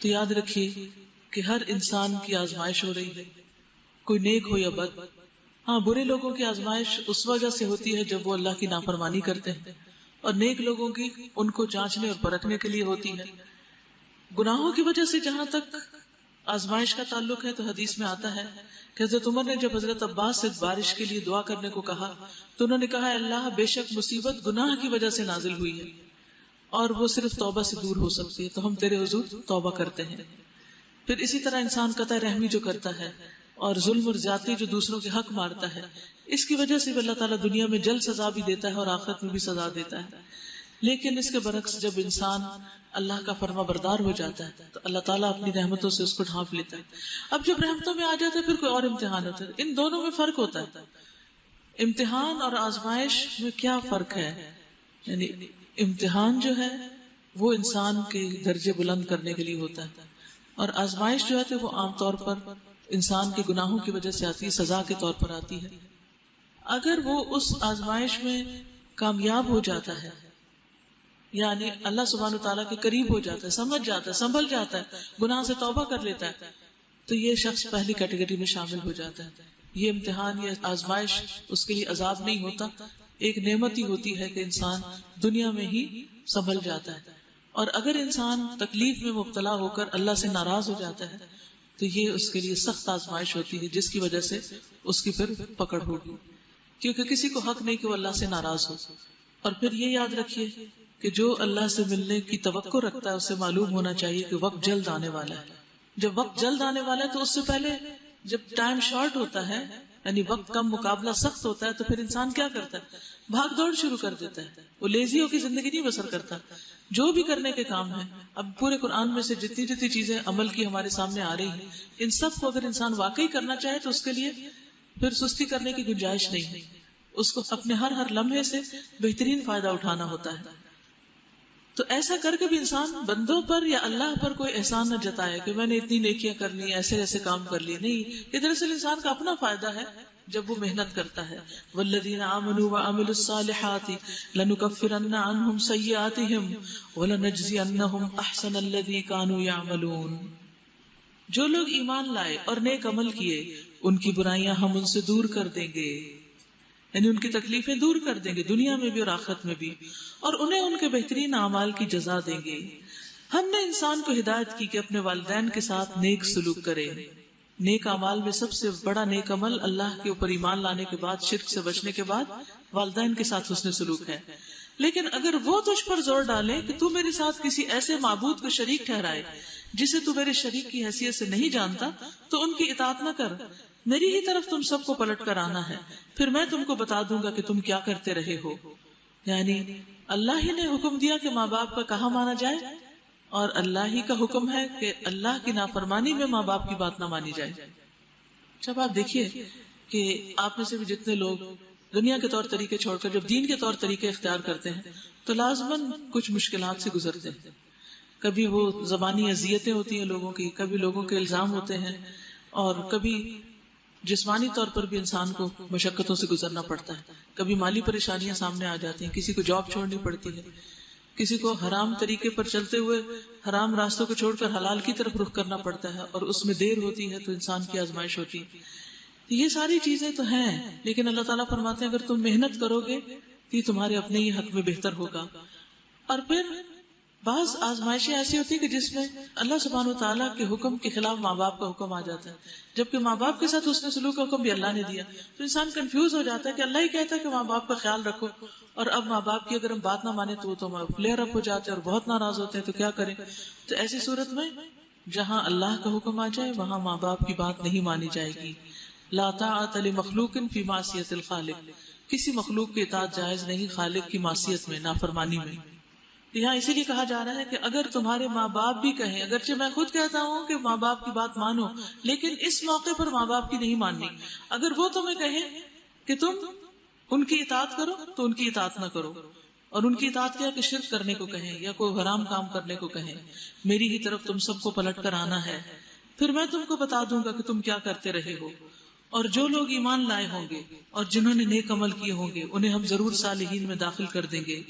تو یاد رکھیے کہ ہر انسان کی آزمائش ہو رہی ہے، کوئی نیک ہو یا بد. ہاں، برے لوگوں کی آزمائش اس وجہ سے ہوتی ہے جب وہ اللہ کی نافرمانی کرتے ہیں، اور نیک لوگوں کی ان کو جانچنے اور پرکھنے کے لیے ہوتی ہے. گناہوں کی وجہ سے جہاں تک آزمائش کا تعلق ہے تو حدیث میں آتا ہے کہ حضرت عمر نے جب حضرت عباس سے بارش کے لیے دعا کرنے کو کہا تو انہوں نے کہا اللہ بے شک مصیبت گناہ کی وجہ سے نازل ہوئی ہے اور وہ صرف توبہ سے دور ہو سکتی ہے، تو ہم تیرے حضور توبہ کرتے ہیں. پھر اسی طرح انسان قطع رحمی جو کرتا ہے اور ظلم اور زیادتی جو دوسروں کے حق مارتا ہے، اس کی وجہ سے بھی اللہ تعالیٰ دنیا میں جلد سزا بھی دیتا ہے اور آخرت میں بھی سزا دیتا ہے. لیکن اس کے برعکس جب انسان اللہ کا فرما بردار ہو جاتا ہے تو اللہ تعالیٰ اپنی رحمتوں سے اس کو ڈھانپ لیتا ہے. اب جب رحمتوں میں آ جاتا ہے پھر کوئی اور امتحان ہوتا ہے. ان دونوں میں فرق ہوتا ہے. امتحان اور آزمائش میں کیا فرق ہے؟ یعنی امتحان جو ہے وہ انسان کے درجے بلند کرنے کے لیے ہوتا ہے، اور آزمائش جو ہے وہ عام طور پر انسان کے گناہوں کی وجہ سے آتی ہے، سزا کے طور پر آتی ہے. اگر وہ اس آزمائش میں کامیاب ہو جاتا ہے، یعنی اللہ سبحانہ تعالیٰ کے قریب ہو جاتا ہے، سمجھ جاتا ہے، سنبھل جاتا ہے، گناہ سے توبہ کر لیتا ہے، تو یہ شخص پہلی کیٹیگری میں شامل ہو جاتا ہے. یہ امتحان یا آزمائش اس کے لیے عذاب نہیں ہوتا، ایک نعمت ہی ہوتی ہے کہ انسان دنیا میں ہی سنبھل جاتا ہے. اور اگر انسان تکلیف میں مبتلا ہو کر اللہ سے ناراض ہو جاتا ہے تو یہ اس کے لیے سخت آزمائش ہوتی ہے، جس کی وجہ سے اس کی پھر پکڑ ہوگی، کیونکہ کسی کو حق نہیں کہ وہ اللہ سے ناراض ہو. اور پھر یہ یاد رکھیے کہ جو اللہ سے ملنے کی توقع رکھتا ہے اسے معلوم ہونا چاہیے کہ وقت جلد آنے والا ہے. جب وقت جلد آنے والا ہے تو اس سے پہلے جب ٹائم شارٹ ہوتا ہے، یعنی وقت کم، مقابلہ سخت ہوتا ہے، تو پھر انسان کیا کرتا ہے؟ بھاگ دوڑ شروع کر دیتا ہے. وہ لیزی ہو کے زندگی نہیں بسر کرتا. جو بھی کرنے کے کام ہے، اب پورے قرآن میں سے جتنی جتنی چیزیں عمل کی ہمارے سامنے آ رہی ہیں، ان سب کو اگر انسان واقعی کرنا چاہے تو اس کے لیے پھر سستی کرنے کی گنجائش نہیں ہے. اس کو اپنے ہر لمحے سے بہترین فائدہ اٹھانا ہوتا ہے. تو ایسا کر کے بھی انسان بندوں پر یا اللہ پر کوئی احسان نہ جتائے کہ میں نے اتنی نیکیاں کر لی، ایسے ایسے کام کر لیے. نہیں، یہ دراصل انسان کا اپنا فائدہ ہے جب وہ محنت کرتا ہے. والذین آمنوا وعملوا الصالحات لنکفرن عنہم سیئاتہم ولنجزینہم احسن الذی کانوا یعملون. جو لوگ ایمان لائے اور نیک عمل کیے ان کی برائیاں ہم ان سے دور کر دیں گے، یعنی ان کی تکلیفیں دور کر دیں گے دنیا میں بھی اور آخرت میں بھی، اور انہیں ان کے بہترین اعمال کی جزا دیں گے. ہم نے انسان کو ہدایت کی کہ اپنے والدین کے ساتھ نیک سلوک کرے. نیک اعمال میں سب سے بڑا نیک عمل اللہ کے اوپر ایمان لانے کے بعد، شرک سے بچنے کے بعد والدین کے ساتھ حسن سلوک ہے. لیکن اگر وہ تجھ پر زور ڈالے کہ تو میرے ساتھ کسی ایسے معبود کو شریک ٹھہرائے جسے تو میرے شریک کی حیثیت سے نہیں جانتا تو ان کی اطاعت نہ کر، میری ہی طرف تم سب کو پلٹ کر آنا ہے، پھر میں تم کو بتا دوں گا کہ تم کیا کرتے رہے ہو. یعنی اللہ ہی نے حکم دیا کہ ماں باپ کا کہاں مانا جائے، اور اللہ ہی کا حکم ہے کہ اللہ کی نافرمانی میں ماں باپ کی بات نہ مانی جائے. جب آپ دیکھیے کہ آپ میں سے بھی جتنے لوگ دنیا کے طور طریقے چھوڑ کر جب دین کے طور طریقے اختیار کرتے ہیں تو لازماً کچھ مشکلات سے گزرتے ہیں. کبھی وہ زبانی اذیتیں ہوتی ہیں لوگوں کی، کبھی لوگوں کے الزام ہوتے ہیں، اور کبھی جسمانی طور پر بھی انسان کو مشقتوں سے گزرنا پڑتا ہے. کبھی مالی پریشانیاں سامنے آ جاتی ہیں، کسی کو جاب چھوڑنی پڑتی ہے، کسی کو حرام طریقے پر چلتے ہوئے حرام راستوں کو چھوڑ کر حلال کی طرف رخ کرنا پڑتا ہے، اور اس میں دیر ہوتی ہے تو انسان کی آزمائش ہوتی ہے. یہ ساری چیزیں تو ہیں، لیکن اللہ تعالیٰ فرماتے ہیں اگر تم محنت کرو گے تو یہ تمہارے اپنے ہی حق میں بہتر ہوگا. اور پھر بعض آزمائشیں ایسی ہوتی ہیں کہ جس میں اللہ سبحانہ وتعالیٰ کے حکم کے خلاف ماں باپ کا حکم آ جاتا ہے، جبکہ ماں باپ کے ساتھ حسن سلوک کا حکم بھی اللہ نے دیا. تو انسان کنفیوز ہو جاتا ہے کہ اللہ ہی کہتا ہے کہ ماں باپ کا خیال رکھو، اور اب ماں باپ کی اگر ہم بات نہ مانے تو وہ تو فلیئر اپ ہو جاتے ہیں اور بہت ناراض ہوتے ہیں، تو کیا کریں؟ تو ایسی صورت میں جہاں اللہ کا حکم آ جائے وہاں ماں باپ کی بات نہیں مانی جائے گی. لا طاعت لمخلوق فی معصیت الخالق، کسی مخلوق کی اطاعت جائز نہیں خالق کی معصیت میں، نافرمانی میں. یہاں اسی لیے کہا جا رہا ہے کہ اگر تمہارے ماں باپ بھی کہیں، اگرچہ میں خود کہتا ہوں کہ ماں باپ کی بات مانو، لیکن اس موقع پر ماں باپ کی نہیں ماننی. اگر وہ تمہیں کہیں کہ تم ان کی اطاعت کرو تو ان کی اطاعت نہ کرو، اور ان کی اطاعت کیا کہ شرک کرنے کو کہیں یا کوئی حرام کام کرنے کو کہیں. میری ہی طرف تم سب کو پلٹ کر آنا ہے، پھر میں تم کو بتا دوں گا کہ تم کیا کرتے رہے ہو. اور جو لوگ ایمان لائے ہوں گے اور جنہوں نے نیک عمل کیے ہوں گے انہیں ہم ضرور صالحین میں داخل کر دیں گے.